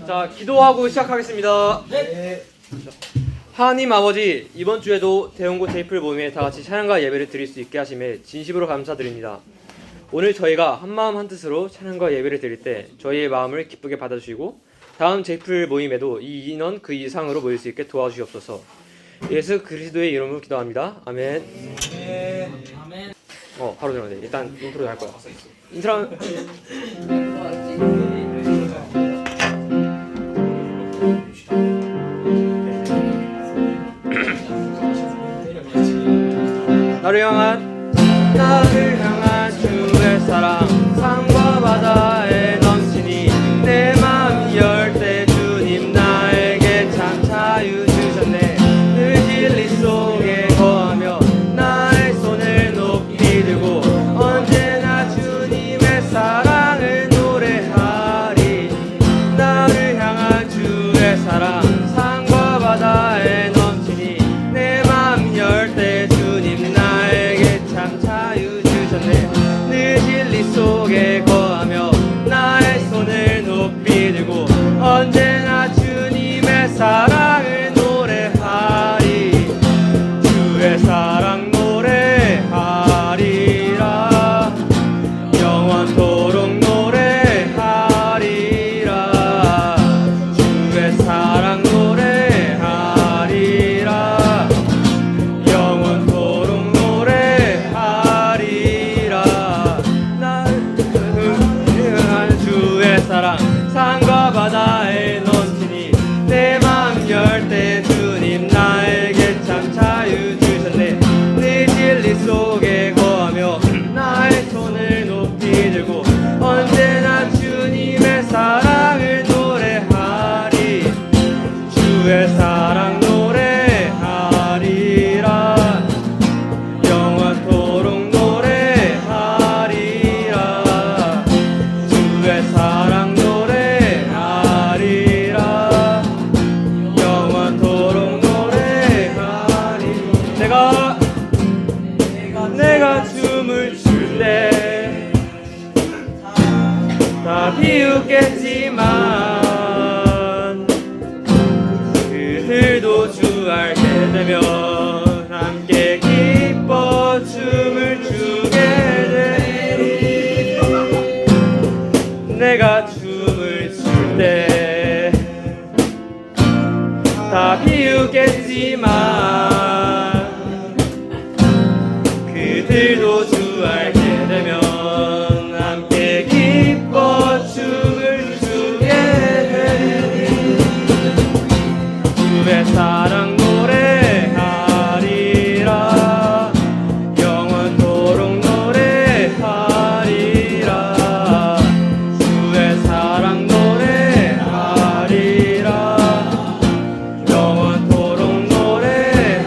자, 기도하고 시작하겠습니다. 네. 하나님 아버지, 이번 주에도 대원고 제이플 모임에 다 같이 찬양과 예배를 드릴 수 있게 하심에 진심으로 감사드립니다. 오늘 저희가 한마음 한뜻으로 찬양과 예배를 드릴 때 저희의 마음을 기쁘게 받아주시고 다음 제이플 모임에도 이 인원 그 이상으로 모일 수 있게 도와주시옵소서. 예수 그리스도의 이름으로 기도합니다. 아멘. 아멘. 바로 들어가야 돼. 일단 인트로 할 거야. 인트로. 나를 향한 주의 사랑 산과 바다에 넘치니 내 마음 열 때 주님 나에게 참 자유 주셨네. 늘 진리 속에 거하며 나의 손을 높이 들고 언제나 주님의 사랑을 노래하리. 나를 향한 주의 사랑 산과 바다에 넘치니 내 마음 열 때 주님 나에게 참 자유 주셨네. 늘 진리 속에 거하며 나의 손을 높이 들고 언제나 주님의 사랑을 노래하리. 주의 사랑 노래하리라. 영원토록 노래하리라. 주의 사랑 노래하리라. 영원토록 노래하리라. 나를 향한 주의 사랑 산과 바다에 넘치니 내 마음 열 때 주님 나에게 참 자유 주셨네. 늘 진리 속에 거하며 나의 손을 높이 들고 언제나 주님의 사랑을 노래하리. 주의 사랑 노래하리라. 영원토록 노래하리라. 주의 사랑 노래하리라. 영원토록 노래하리. 내가 춤을 출 때 다 비웃겠지만 그들도 주 알게 되면 함께 기뻐 춤을 추게 되리. 내가 춤을 출 때 다 비웃겠지만 그들도 주 알게 되면 함께 기뻐 춤을 추게 되리. 주의 사랑 노래하리라. 영원토록 노래하리라. 주의 사랑 노래하리라. 영원토록 노래하리라.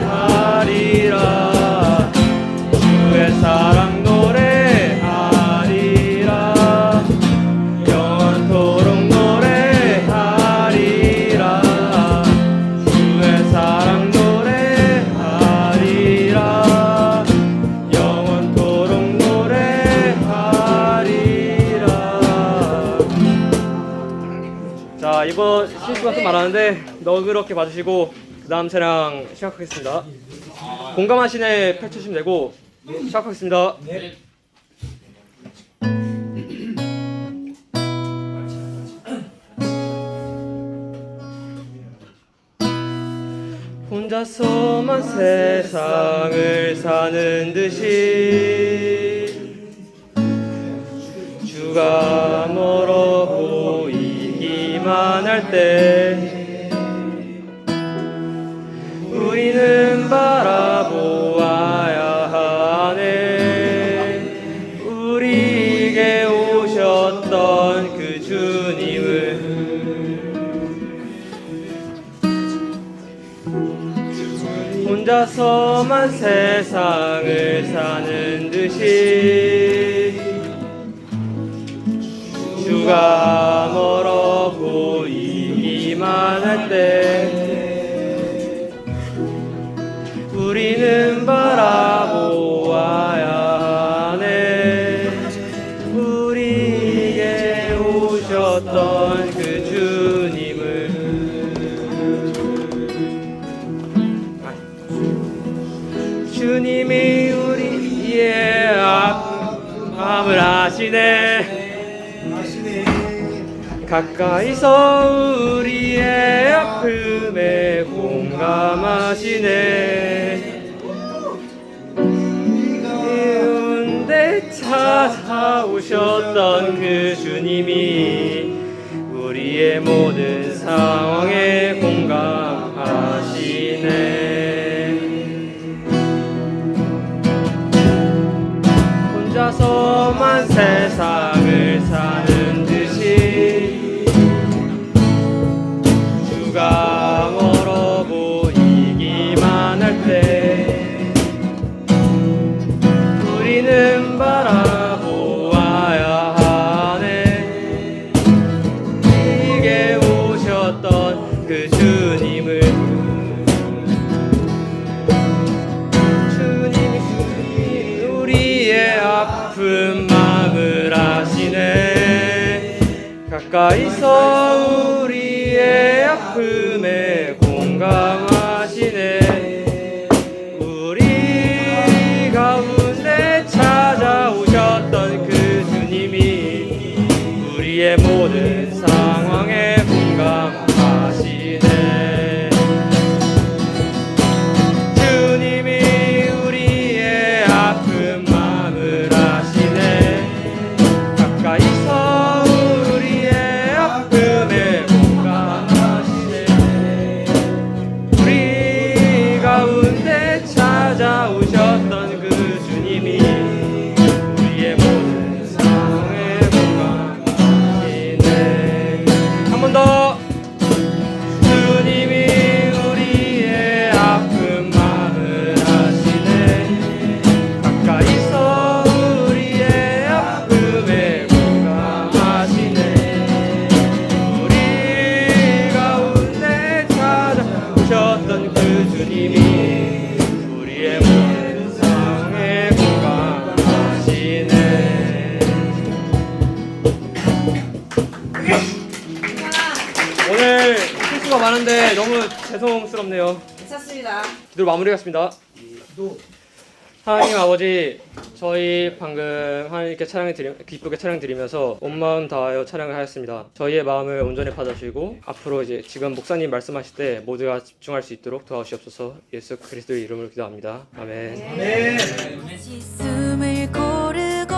주의 사랑 노래하리라. 영원토록 노래하리라. 주의 사랑 노래하리라. 영원토록 노래하리라. 자, 이번 실수가 좀 많았는데 너그럽게 봐주시고 그 다음 차량 시작하겠습니다. 공감하시네 펼쳐주시면 되고 시작하겠습니다. 네. 혼자서만 세상을 사는 듯이 주가 멀어 보이기만 할 때 우리는 바라보아야 하네. 우리에게 오셨던 그 주님을. 혼자서만 세상을 사는 듯이 주가 멀어 보이기만 할 때 우리는 바라보아야 하네. 우리에게 오셨던 그 주님을. 가까이서 우리의 아픔에 공감하시네. 이운데 찾아오셨던 그 주님이 우리의 모든 상황에 공감하시네. 혼자서만 세상을 사는 듯이 주가 멀어 보이기만 할 때 우리는 바라보아야 하네. 내게 오셨던 그 주님을, 주님이 우리의 아픈 마음을 아시네. 가까이서 우리의 아픔에 공감하시네. 우리 가운데 찾아오셨던 그 주님이 우리의 모든 상황에 공감하시네. 주님이 우리의 아픈 마음을 아시네. 가까이서 우리의 아픔에 공감하시네. 우리 가운데 찾아오셨던 그 주님이 우리의 모든 상황에 공감하시네. 한 번 더. 주님이 우리의 아픈 마음을 아시네. 가까이서 우리의 아픔에 공감하시네. 우리 가운데 찾아오셨던 그 주님이 우리의 모든 상황에 공감하시네. 오늘 실수가 많은데 너무 죄송스럽네요. 괜찮습니다. 기도로 마무리하겠습니다. 하나님 아버지, 저희 방금 하나님께 기쁘게 찬양드리면서 온 마음 다하여 찬양을 하였습니다. 저희의 마음을 온전히 받아주시고 앞으로 이제 지금 목사님 말씀하실 때 모두가 집중할 수 있도록 도와주시옵소서. 예수 그리스도의 이름으로 기도합니다. 아멘. 숨을 고르고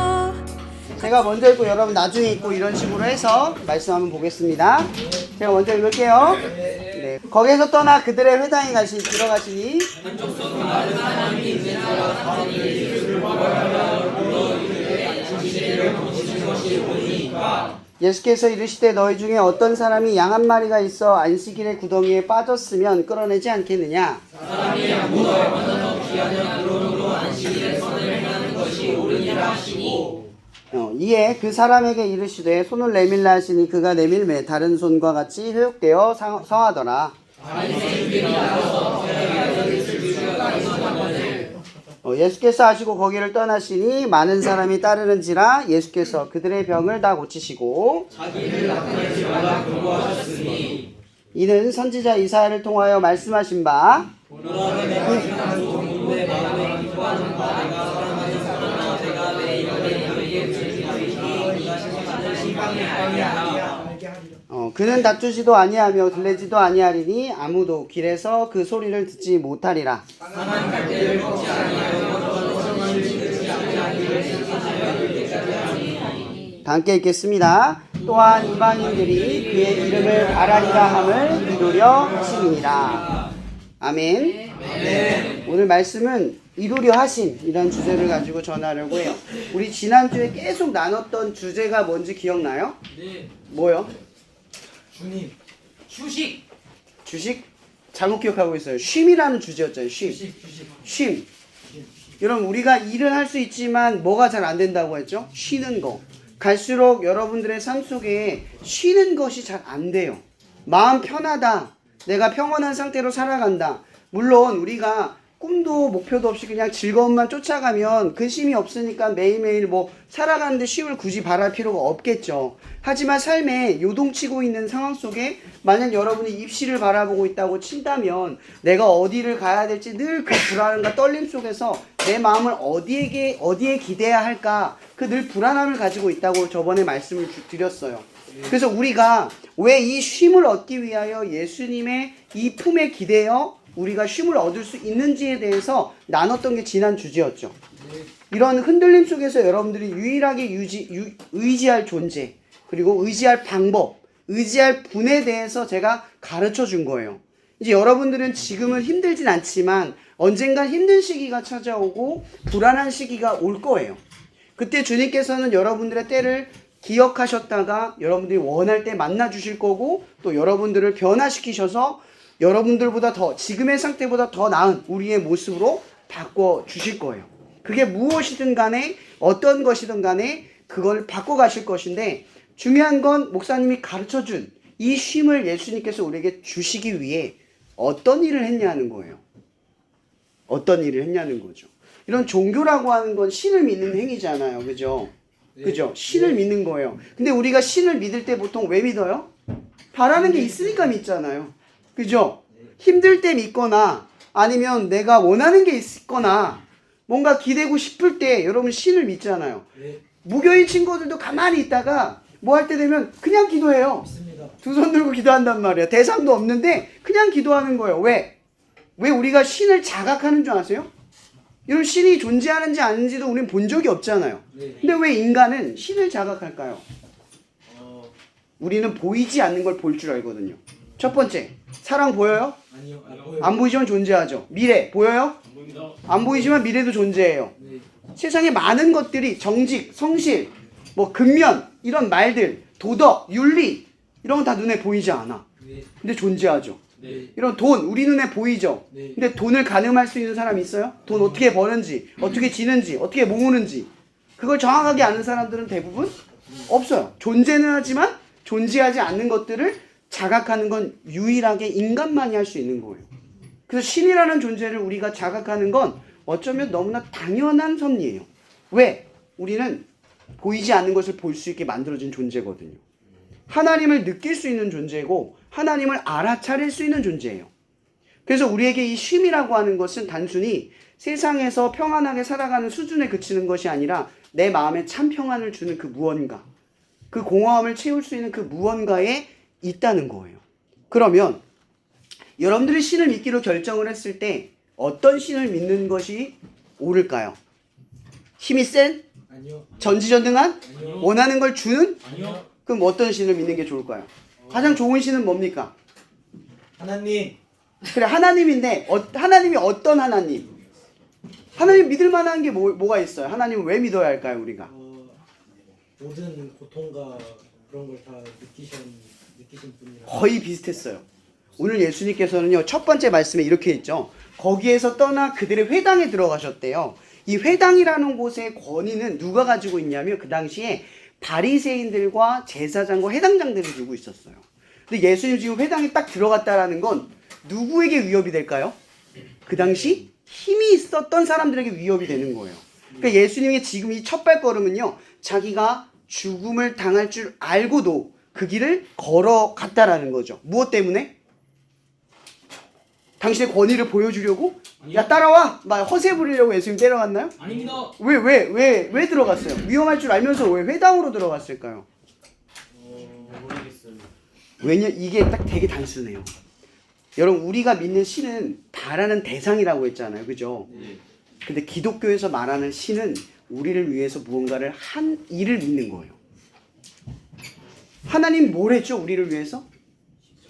제가 먼저 읽고 여러분 나중에 읽고 이런 식으로 해서 말씀 한번 보겠습니다. 제가 먼저 읽을게요. 네. 거기에서 떠나 그들의 회당에 들어가시니 예수께서 이르시되 너희 중에 어떤 사람이 양 한 마리가 있어 안식일에 구덩이에 빠졌으면 끌어내지 않겠느냐? 사람이 양보다 먼저 귀하냐 그러므로 안식일에 선을 행하는 것이 옳으니라 하시니 이에 그 사람에게 이르시되 손을 내밀라 하시니 그가 내밀매 다른 손과 같이 회복되어 성하더라. 예수께서 하시고 거기를 떠나시니 많은 사람이 따르는지라 예수께서 그들의 병을 다 고치시고 자기를 나타내지 말라 경고하셨으니 이는 선지자 이사야를 통하여 말씀하신 바 그는 다투지도 아니하며 들레지도 아니하리니 아무도 길에서 그 소리를 듣지 못하리라. 다 함께 읽겠습니다. 또한 이방인들이 그의 이름을 바라리라 함을 이루려 하심이니라. 아멘. 오늘 말씀은 이루려 하심 이런 주제를 가지고 전하려고 해요. 우리 지난주에 계속 나눴던 주제가 뭔지 기억나요? 네. 뭐요? 주님. 휴식. 주식? 잘못 기억하고 있어요. 쉼이라는 주제였잖아요. 쉼. 여러분 우리가 일은 할 수 있지만 뭐가 잘 안 된다고 했죠? 쉬는 거. 갈수록 여러분들의 삶 속에 쉬는 것이 잘 안 돼요. 마음 편하다. 내가 평온한 상태로 살아간다. 물론 우리가 꿈도 목표도 없이 그냥 즐거움만 쫓아가면 그 쉼이 없으니까 매일매일 뭐 살아가는데 쉼을 굳이 바랄 필요가 없겠죠. 하지만 삶에 요동치고 있는 상황 속에 만약 여러분이 입시를 바라보고 있다고 친다면 내가 어디를 가야 될지 늘 그 불안과 떨림 속에서 내 마음을 어디에 기대야 할까 그 늘 불안함을 가지고 있다고 저번에 말씀을 드렸어요. 그래서 우리가 왜 이 쉼을 얻기 위하여 예수님의 이 품에 기대어 우리가 쉼을 얻을 수 있는지에 대해서 나눴던 게 지난 주제였죠. 이런 흔들림 속에서 여러분들이 유일하게 의지할 존재, 그리고 의지할 방법, 의지할 분에 대해서 제가 가르쳐 준 거예요. 이제 여러분들은 지금은 힘들진 않지만 언젠간 힘든 시기가 찾아오고 불안한 시기가 올 거예요. 그때 주님께서는 여러분들의 때를 기억하셨다가 여러분들이 원할 때 만나 주실 거고 또 여러분들을 변화시키셔서 여러분들보다 더 지금의 상태보다 더 나은 우리의 모습으로 바꿔 주실 거예요. 그게 무엇이든 간에 어떤 것이든 간에 그걸 바꿔 가실 것인데 중요한 건 목사님이 가르쳐 준 이 쉼을 예수님께서 우리에게 주시기 위해 어떤 일을 했냐는 거예요. 어떤 일을 했냐는 거죠. 이런 종교라고 하는 건 신을 믿는 행위잖아요. 그죠? 그죠? 신을 믿는 거예요. 근데 우리가 신을 믿을 때 보통 왜 믿어요? 바라는 게 있으니까 믿잖아요. 그죠? 힘들 때 믿거나 아니면 내가 원하는 게 있거나 뭔가 기대고 싶을 때 여러분 신을 믿잖아요. 무교인 친구들도 가만히 있다가 뭐 할 때 되면 그냥 기도해요. 두 손 들고 기도한단 말이에요. 대상도 없는데 그냥 기도하는 거예요. 왜? 왜 우리가 신을 자각하는 줄 아세요? 이런 신이 존재하는지 아닌지도 우리는 본 적이 없잖아요. 근데 왜 인간은 신을 자각할까요? 우리는 보이지 않는 걸 볼 줄 알거든요. 첫 번째, 사랑 보여요? 아니요. 안 보이지만 존재하죠. 미래 보여요? 안 보이지만 미래도 존재해요. 세상에 많은 것들이 정직, 성실, 뭐 근면 이런 말들, 도덕, 윤리 이런 건 다 눈에 보이지 않아. 근데 존재하죠. 이런 돈 우리 눈에 보이죠. 근데 돈을 가늠할 수 있는 사람이 있어요? 돈 어떻게 버는지, 어떻게 지는지, 어떻게 모으는지 그걸 정확하게 아는 사람들은 대부분 없어요. 존재는 하지만 존재하지 않는 것들을 자각하는 건 유일하게 인간만이 할 수 있는 거예요. 그래서 신이라는 존재를 우리가 자각하는 건 어쩌면 너무나 당연한 섭리예요. 왜? 우리는 보이지 않는 것을 볼 수 있게 만들어진 존재거든요. 하나님을 느낄 수 있는 존재고 하나님을 알아차릴 수 있는 존재예요. 그래서 우리에게 이 쉼이라고 하는 것은 단순히 세상에서 평안하게 살아가는 수준에 그치는 것이 아니라 내 마음에 참 평안을 주는 그 무언가, 그 공허함을 채울 수 있는 그 무언가에 있다는 거예요. 그러면 여러분들이 신을 믿기로 결정을 했을 때 어떤 신을 믿는 것이 옳을까요? 힘이 센? 아니요. 전지전능한? 아니요. 원하는 걸 주는? 아니요. 그럼 어떤 신을 믿는 게 좋을까요? 가장 좋은 신은 뭡니까? 하나님. 그래, 하나님인데 하나님이 어떤 하나님? 하나님 믿을 만한 게 뭐가 있어요? 하나님은 왜 믿어야 할까요, 우리가? 모든 고통과 그런 걸 다 느끼신 분이라. 거의 비슷했어요. 오늘 예수님께서는요, 첫 번째 말씀에 이렇게 있죠. 거기에서 떠나 그들의 회당에 들어가셨대요. 이 회당이라는 곳의 권위는 누가 가지고 있냐면 그 당시에 바리새인들과 제사장과 회당장들이 두고 있었어요. 근데 예수님 지금 회당에 딱 들어갔다라는 건 누구에게 위협이 될까요? 그 당시 힘이 있었던 사람들에게 위협이 되는 거예요. 그러니까 예수님의 지금 이 첫 발걸음은요, 자기가 죽음을 당할 줄 알고도 그 길을 걸어갔다라는 거죠. 무엇 때문에? 당신의 권위를 보여주려고? 야, 따라와! 막 허세 부리려고 예수님 데려갔나요? 아닙니다. 왜 들어갔어요? 위험할 줄 알면서 왜 회당으로 들어갔을까요? 모르겠어요. 왜냐, 이게 딱 되게 단순해요. 여러분, 우리가 믿는 신은 바라는 대상이라고 했잖아요. 그죠? 근데 기독교에서 말하는 신은 우리를 위해서 무언가를 한 일을 믿는 거예요. 하나님 뭘 했죠? 우리를 위해서?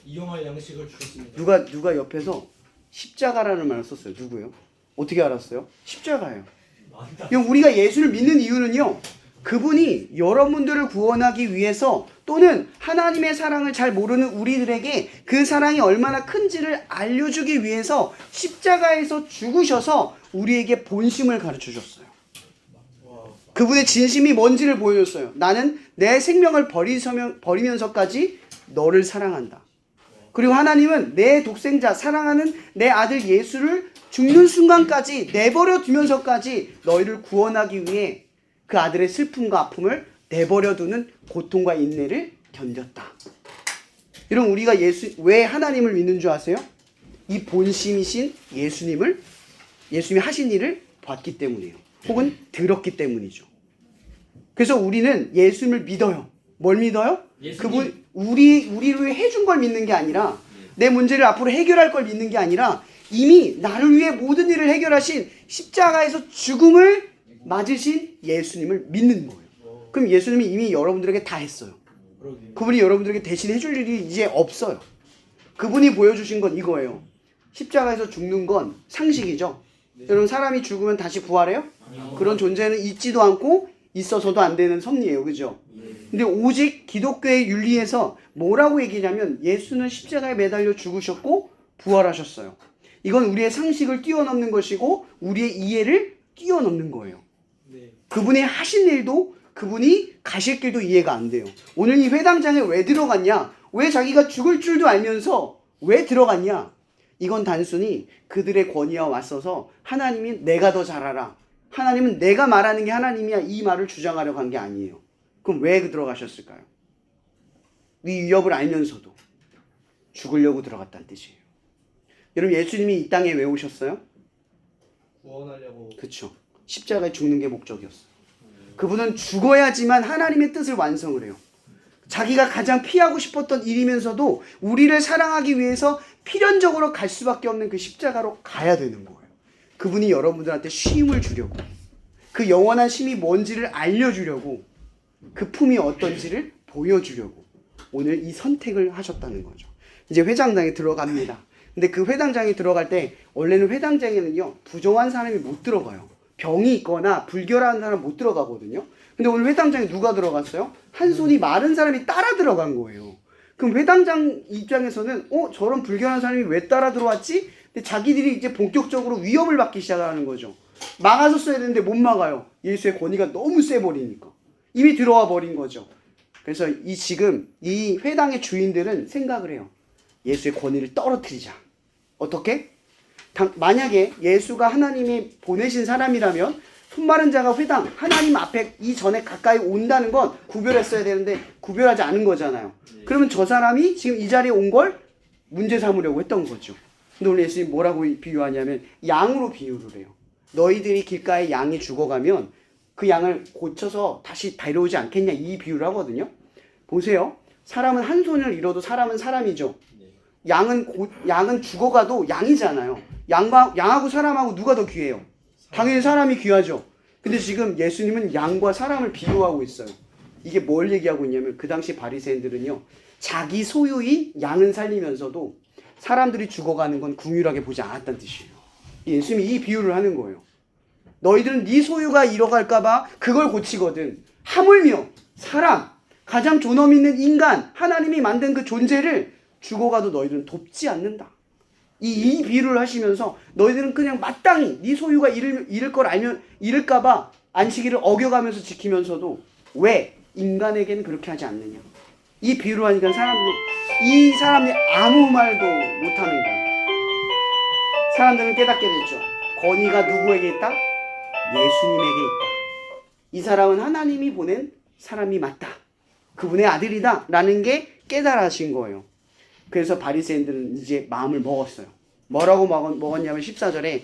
이용할 양식을 주셨습니다. 누가 옆에서 십자가라는 말을 썼어요. 누구요? 어떻게 알았어요? 십자가예요. 그럼 우리가 예수를 믿는 이유는요, 그분이 여러분들을 구원하기 위해서 또는 하나님의 사랑을 잘 모르는 우리들에게 그 사랑이 얼마나 큰지를 알려주기 위해서 십자가에서 죽으셔서 우리에게 본심을 가르쳐 줬어요. 그분의 진심이 뭔지를 보여줬어요. 나는 내 생명을 버리면서까지 너를 사랑한다. 그리고 하나님은 내 독생자, 사랑하는 내 아들 예수를 죽는 순간까지 내버려 두면서까지 너희를 구원하기 위해 그 아들의 슬픔과 아픔을 내버려 두는 고통과 인내를 견뎠다. 여러분, 우리가 왜 하나님을 믿는 줄 아세요? 이 본심이신 예수님이 하신 일을 봤기 때문이에요. 혹은 들었기 때문이죠. 그래서 우리는 예수님을 믿어요. 뭘 믿어요? 그분 우리를 위해 해준 걸 믿는 게 아니라, 내 문제를 앞으로 해결할 걸 믿는 게 아니라, 이미 나를 위해 모든 일을 해결하신 십자가에서 죽음을 맞으신 예수님을 믿는 거예요. 그럼 예수님이 이미 여러분들에게 다 했어요. 그분이 여러분들에게 대신 해줄 일이 이제 없어요. 그분이 보여주신 건 이거예요. 십자가에서 죽는 건 상식이죠. 여러분, 사람이 죽으면 다시 부활해요? 그런 존재는 있지도 않고 있어서도 안 되는 섭리예요. 그죠? 근데 오직 기독교의 윤리에서 뭐라고 얘기냐면, 예수는 십자가에 매달려 죽으셨고 부활하셨어요. 이건 우리의 상식을 뛰어넘는 것이고 우리의 이해를 뛰어넘는 거예요. 그분이 하신 일도, 그분이 가실 길도 이해가 안 돼요. 오늘 이 회당장에 왜 들어갔냐? 왜 자기가 죽을 줄도 알면서 왜 들어갔냐? 이건 단순히 그들의 권위와 맞서서 하나님이 내가 더 잘 알아, 하나님은 내가 말하는 게 하나님이야, 이 말을 주장하려고 한 게 아니에요. 그럼 왜 들어가셨을까요? 이 위협을 알면서도 죽으려고 들어갔다는 뜻이에요. 여러분, 예수님이 이 땅에 왜 오셨어요? 구원하려고. 그렇죠. 십자가에 죽는 게 목적이었어요. 그분은 죽어야지만 하나님의 뜻을 완성을 해요. 자기가 가장 피하고 싶었던 일이면서도 우리를 사랑하기 위해서 필연적으로 갈 수밖에 없는 그 십자가로 가야 되는 거예요. 그분이 여러분들한테 쉼을 주려고, 그 영원한 쉼이 뭔지를 알려주려고, 그 품이 어떤지를 보여주려고 오늘 이 선택을 하셨다는 거죠. 이제 회당장에 들어갑니다. 근데 그 회당장에 들어갈 때, 원래는 회당장에는요 부정한 사람이 못 들어가요. 병이 있거나 불결한 사람 못 들어가거든요. 근데 오늘 회당장에 누가 들어갔어요? 한 손이 마른 사람이 따라 들어간 거예요. 그럼 회당장 입장에서는 저런 불결한 사람이 왜 따라 들어왔지? 근데 자기들이 이제 본격적으로 위협을 받기 시작하는 거죠. 막아줬어야 되는데 못 막아요. 예수의 권위가 너무 세버리니까. 이미 들어와 버린 거죠. 그래서 지금 이 회당의 주인들은 생각을 해요. 예수의 권위를 떨어뜨리자. 어떻게? 만약에 예수가 하나님이 보내신 사람이라면 손마른 자가 회당, 하나님 앞에 이전에 가까이 온다는 건 구별했어야 되는데 구별하지 않은 거잖아요. 그러면 저 사람이 지금 이 자리에 온 걸 문제 삼으려고 했던 거죠. 근데 오늘 예수님이 뭐라고 비유하냐면 양으로 비유를 해요. 너희들이 길가에 양이 죽어가면 그 양을 고쳐서 다시 데려오지 않겠냐, 이 비유를 하거든요. 보세요. 사람은 한 손을 잃어도 사람은 사람이죠. 양은 죽어가도 양이잖아요. 양하고 사람하고 누가 더 귀해요? 당연히 사람이 귀하죠. 근데 지금 예수님은 양과 사람을 비유하고 있어요. 이게 뭘 얘기하고 있냐면, 그 당시 바리새인들은요, 자기 소유인 양은 살리면서도 사람들이 죽어가는 건 긍휼하게 보지 않았다는 뜻이에요. 예수님이 이 비유를 하는 거예요. 너희들은 네 소유가 잃어갈까 봐 그걸 고치거든. 하물며 사람, 가장 존엄 있는 인간, 하나님이 만든 그 존재를 죽어가도 너희들은 돕지 않는다. 이 비유를 하시면서 너희들은 그냥 마땅히 네 소유가 잃을 걸 알면 잃을까 봐 안식일을 어겨가면서 지키면서도 왜 인간에게는 그렇게 하지 않느냐. 이 비유를 하니까 이 사람들이 아무 말도 못하는 거예요. 사람들은 깨닫게 됐죠. 권위가 누구에게 있다? 예수님에게 있다. 이 사람은 하나님이 보낸 사람이 맞다. 그분의 아들이다 라는 게 깨달아진 거예요. 그래서 바리새인들은 이제 마음을 먹었어요. 뭐라고 먹었냐면 14절에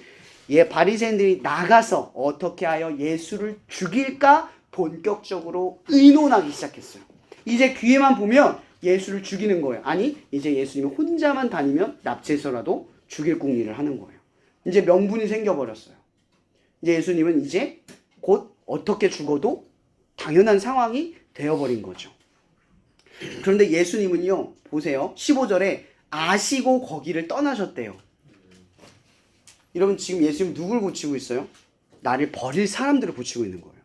바리새인들이 나가서 어떻게 하여 예수를 죽일까 본격적으로 의논하기 시작했어요. 이제 기회만 보면 예수를 죽이는 거예요. 아니, 이제 예수님이 혼자만 다니면 납치해서라도 죽일 궁리를 하는 거예요. 이제 명분이 생겨버렸어요. 이제 예수님은 이제 곧 어떻게 죽어도 당연한 상황이 되어버린 거죠. 그런데 예수님은요, 보세요. 15절에 아시고 거기를 떠나셨대요. 여러분, 지금 예수님 누굴 고치고 있어요? 나를 버릴 사람들을 고치고 있는 거예요.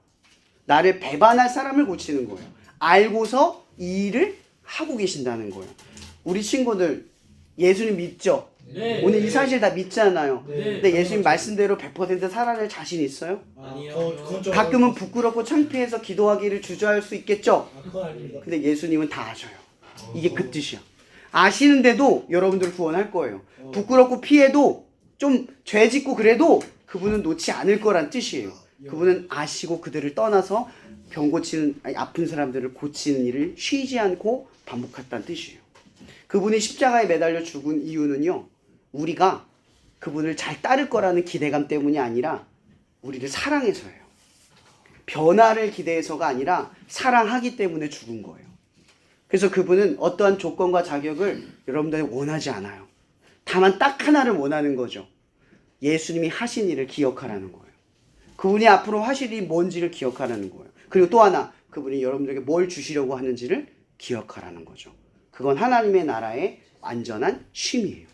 나를 배반할 사람을 고치는 거예요. 알고서 이 일을 하고 계신다는 거예요. 우리 친구들 예수님 믿죠? 네. 오늘 이 사실 다 믿잖아요. 네. 근데 예수님 말씀대로 100% 살아낼 자신 있어요? 아니요. 가끔은 부끄럽고 창피해서 기도하기를 주저할 수 있겠죠? 그건 아닙니다. 근데 예수님은 다 아셔요. 이게 그 뜻이야. 아시는데도 여러분들을 구원할 거예요. 부끄럽고 피해도 좀 죄 짓고 그래도 그분은 놓지 않을 거란 뜻이에요. 그분은 아시고 그들을 떠나서 병 고치는, 아픈 사람들을 고치는 일을 쉬지 않고 반복했다는 뜻이에요. 그분이 십자가에 매달려 죽은 이유는요, 우리가 그분을 잘 따를 거라는 기대감 때문이 아니라 우리를 사랑해서예요. 변화를 기대해서가 아니라 사랑하기 때문에 죽은 거예요. 그래서 그분은 어떠한 조건과 자격을 여러분들이 원하지 않아요. 다만 딱 하나를 원하는 거죠. 예수님이 하신 일을 기억하라는 거예요. 그분이 앞으로 하실 일이 뭔지를 기억하라는 거예요. 그리고 또 하나, 그분이 여러분들에게 뭘 주시려고 하는지를 기억하라는 거죠. 그건 하나님의 나라의 완전한 쉼이에요.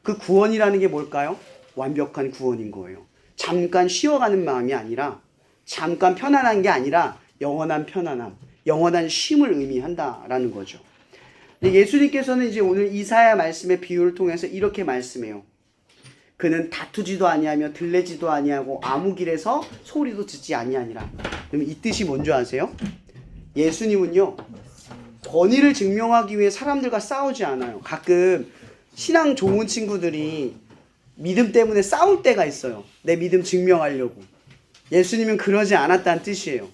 그 구원이라는 게 뭘까요? 완벽한 구원인 거예요. 잠깐 쉬어가는 마음이 아니라, 잠깐 편안한 게 아니라 영원한 편안함, 영원한 쉼을 의미한다라는 거죠. 예수님께서는 이제 오늘 이사야 말씀의 비유를 통해서 이렇게 말씀해요. 그는 다투지도 아니하며 들레지도 아니하고 아무 길에서 소리도 듣지 아니하니라. 그럼 이 뜻이 뭔지 아세요? 예수님은요, 권위를 증명하기 위해 사람들과 싸우지 않아요. 가끔 신앙 좋은 친구들이 믿음 때문에 싸울 때가 있어요. 내 믿음 증명하려고. 예수님은 그러지 않았다는 뜻이에요.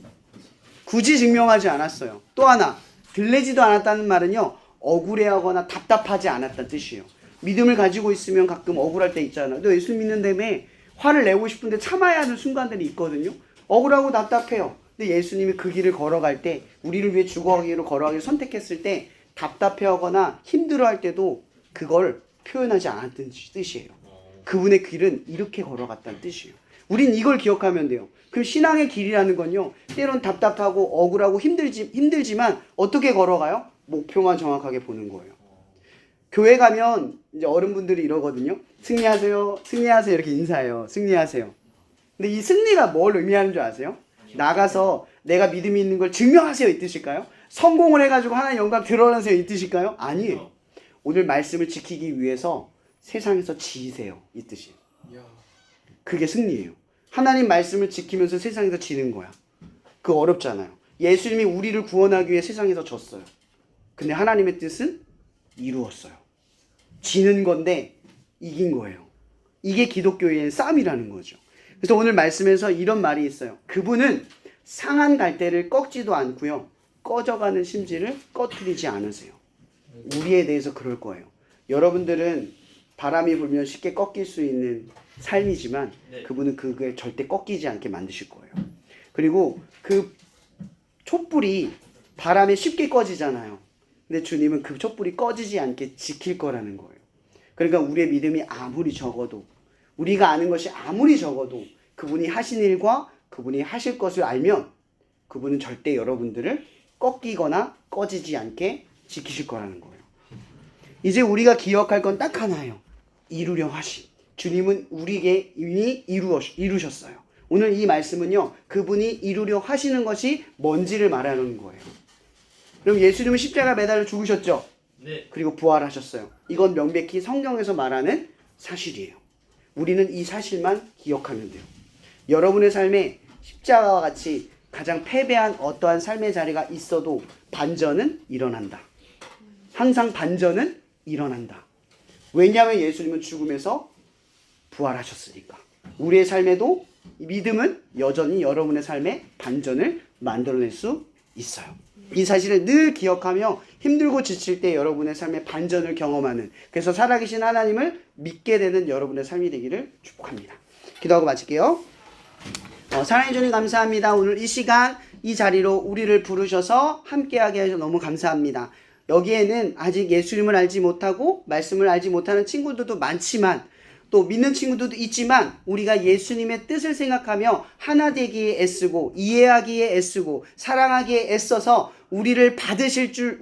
굳이 증명하지 않았어요. 또 하나, 들레지도 않았다는 말은요, 억울해하거나 답답하지 않았다는 뜻이에요. 믿음을 가지고 있으면 가끔 억울할 때 있잖아요. 너 예수 믿는다며 화를 내고 싶은데 참아야 하는 순간들이 있거든요. 억울하고 답답해요. 근데 예수님이 그 길을 걸어갈 때, 우리를 위해 죽어가기로 걸어가기를 선택했을 때 답답해하거나 힘들어할 때도 그걸 표현하지 않았던 뜻이에요. 그분의 길은 이렇게 걸어갔다는 뜻이에요. 우린 이걸 기억하면 돼요. 그럼 신앙의 길이라는 건요, 때론 답답하고 억울하고 힘들지만 어떻게 걸어가요? 목표만 정확하게 보는 거예요. 교회 가면 이제 어른분들이 이러거든요. 승리하세요, 승리하세요 이렇게 인사해요. 승리하세요. 근데 이 승리가 뭘 의미하는 줄 아세요? 나가서 내가 믿음이 있는 걸 증명하세요 이 뜻일까요? 성공을 해가지고 하나님 영광 드러내세요 이 뜻일까요? 아니에요. 오늘 말씀을 지키기 위해서 세상에서 지세요 이 뜻이에요. 그게 승리예요. 하나님 말씀을 지키면서 세상에서 지는 거야. 그거 어렵잖아요. 예수님이 우리를 구원하기 위해 세상에서 졌어요. 근데 하나님의 뜻은 이루었어요. 지는 건데 이긴 거예요. 이게 기독교의 싸움이라는 거죠. 그래서 오늘 말씀에서 이런 말이 있어요. 그분은 상한 갈대를 꺾지도 않고요, 꺼져가는 심지를 꺼트리지 않으세요. 우리에 대해서 그럴 거예요. 여러분들은 바람이 불면 쉽게 꺾일 수 있는 삶이지만 그분은 그게 절대 꺾이지 않게 만드실 거예요. 그리고 그 촛불이 바람에 쉽게 꺼지잖아요. 근데 주님은 그 촛불이 꺼지지 않게 지킬 거라는 거예요. 그러니까 우리의 믿음이 아무리 적어도, 우리가 아는 것이 아무리 적어도 그분이 하신 일과 그분이 하실 것을 알면 그분은 절대 여러분들을 꺾이거나 꺼지지 않게 지키실 거라는 거예요. 이제 우리가 기억할 건 딱 하나예요. 이루려 하심. 주님은 우리에게 이미 이루셨어요. 오늘 이 말씀은요, 그분이 이루려 하시는 것이 뭔지를 말하는 거예요. 그럼 예수님은 십자가 매달려 죽으셨죠? 네. 그리고 부활하셨어요. 이건 명백히 성경에서 말하는 사실이에요. 우리는 이 사실만 기억하면 돼요. 여러분의 삶에 십자가와 같이 가장 패배한 어떠한 삶의 자리가 있어도 반전은 일어난다. 항상 반전은 일어난다. 왜냐하면 예수님은 죽음에서 부활하셨으니까. 우리의 삶에도 믿음은 여전히 여러분의 삶에 반전을 만들어낼 수 있어요. 이 사실을 늘 기억하며 힘들고 지칠 때 여러분의 삶에 반전을 경험하는, 그래서 살아계신 하나님을 믿게 되는 여러분의 삶이 되기를 축복합니다. 기도하고 마칠게요. 사랑해 주님 감사합니다. 오늘 이 시간 이 자리로 우리를 부르셔서 함께하게 해주셔서 너무 감사합니다. 여기에는 아직 예수님을 알지 못하고 말씀을 알지 못하는 친구들도 많지만, 또 믿는 친구들도 있지만, 우리가 예수님의 뜻을 생각하며 하나 되기에 애쓰고 이해하기에 애쓰고 사랑하기에 애써서 우리를 받으실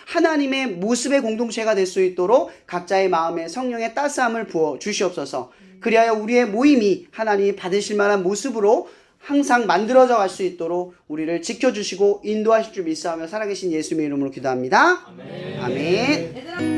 하나님의 모습의 공동체가 될 수 있도록 각자의 마음에 성령의 따스함을 부어 주시옵소서. 그리하여 우리의 모임이 하나님이 받으실 만한 모습으로 항상 만들어져 갈 수 있도록 우리를 지켜주시고 인도하실 줄 믿사오며 살아계신 예수님의 이름으로 기도합니다. 아멘.